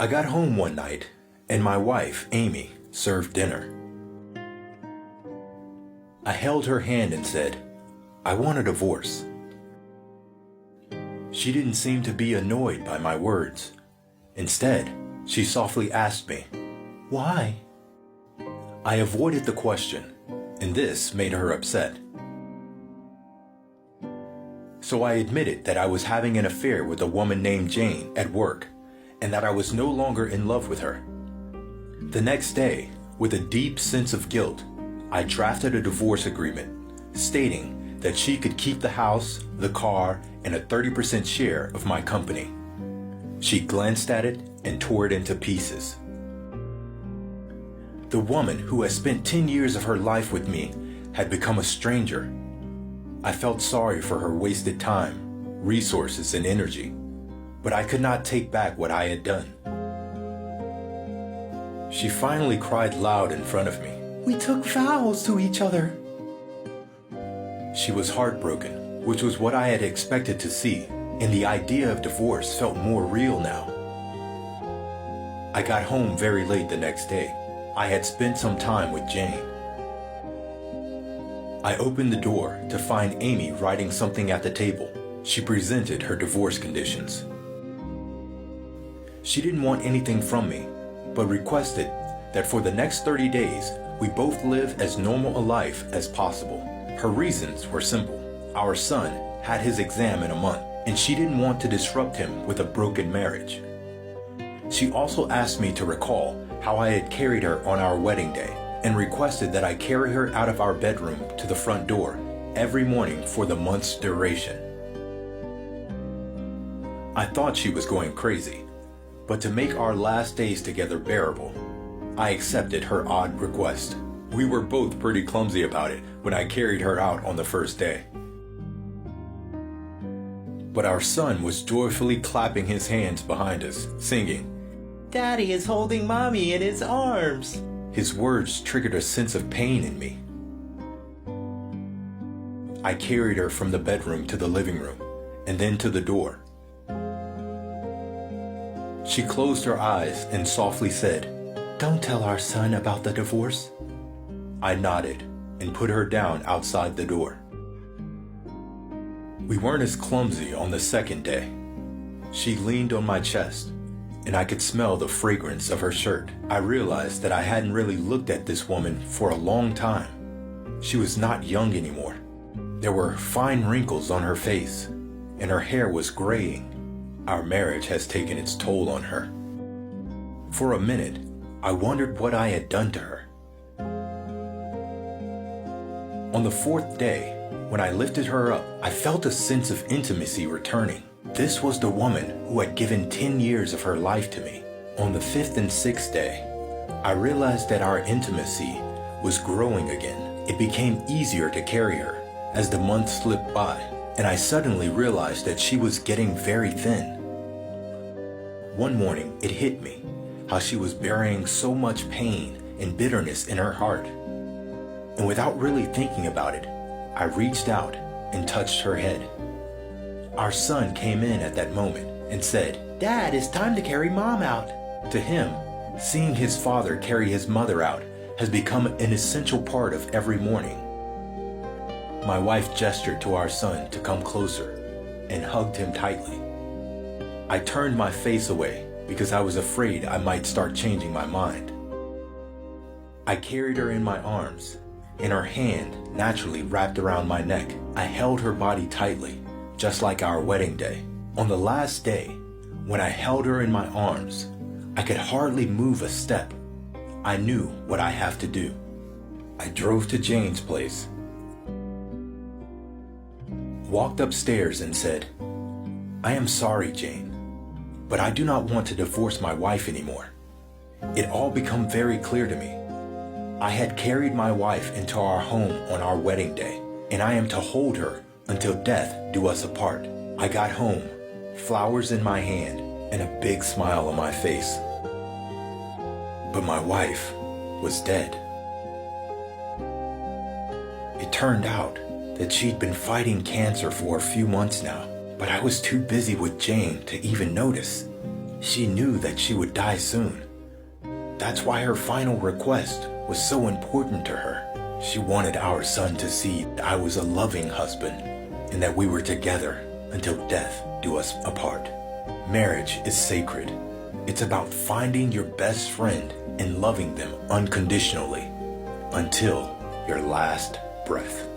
I got home one night, and my wife, Amy, served dinner. I held her hand and said, "I want a divorce." She didn't seem to be annoyed by my words. Instead, she softly asked me, "Why?" I avoided the question, and this made her upset. So I admitted that I was having an affair with a woman named Jane at work, and that I was no longer in love with her. The next day, with a deep sense of guilt, I drafted a divorce agreement, stating that she could keep the house, the car, and a 30% share of my company. She glanced at it and tore it into pieces. The woman who has spent 10 years of her life with me had become a stranger. I felt sorry for her wasted time, resources, and energy, but I could not take back what I had done. She finally cried loud in front of me. "We took vows to each other." She was heartbroken, which was what I had expected to see, and the idea of divorce felt more real now. I got home very late the next day. I had spent some time with Jane. I opened the door to find Amy writing something at the table. She presented her divorce conditions. She didn't want anything from me, but requested that for the next 30 days, we both live as normal a life as possible. Her reasons were simple. Our son had his exam in a month, and she didn't want to disrupt him with a broken marriage. She also asked me to recall how I had carried her on our wedding day, and requested that I carry her out of our bedroom to the front door every morning for the month's duration. I thought she was going crazy, but to make our last days together bearable, I accepted her odd request. We were both pretty clumsy about it when I carried her out on the first day. But our son was joyfully clapping his hands behind us, singing, "Daddy is holding Mommy in his arms." His words triggered a sense of pain in me. I carried her from the bedroom to the living room, and then to the door. She closed her eyes and softly said, "Don't tell our son about the divorce." I nodded and put her down outside the door. We weren't as clumsy on the second day. She leaned on my chest, and I could smell the fragrance of her shirt. I realized that I hadn't really looked at this woman for a long time. She was not young anymore. There were fine wrinkles on her face, and her hair was graying. Our marriage has taken its toll on her. For a minute, I wondered what I had done to her. On the fourth day, when I lifted her up, I felt a sense of intimacy returning. This was the woman who had given 10 years of her life to me. On the fifth and sixth day, I realized that our intimacy was growing again. It became easier to carry her as the months slipped by, and I suddenly realized that she was getting very thin. One morning, it hit me how she was burying so much pain and bitterness in her heart. And without really thinking about it, I reached out and touched her head. Our son came in at that moment and said, "Dad, it's time to carry Mom out." To him, seeing his father carry his mother out has become an essential part of every morning. My wife gestured to our son to come closer and hugged him tightly. I turned my face away because I was afraid I might start changing my mind. I carried her in my arms, and her hand naturally wrapped around my neck. I held her body tightly, just like our wedding day. On the last day, when I held her in my arms, I could hardly move a step. I knew what I have to do. I drove to Jane's place, walked upstairs and said, "I am sorry, Jane, but I do not want to divorce my wife anymore." It all became very clear to me. I had carried my wife into our home on our wedding day, and I am to hold her until death do us apart. I got home, flowers in my hand, and a big smile on my face. But my wife was dead. It turned out that she'd been fighting cancer for a few months now, but I was too busy with Jane to even notice. She knew that she would die soon. That's why her final request was so important to her. She wanted our son to see I was a loving husband and that we were together until death do us apart. Marriage is sacred. It's about finding your best friend and loving them unconditionally until your last breath.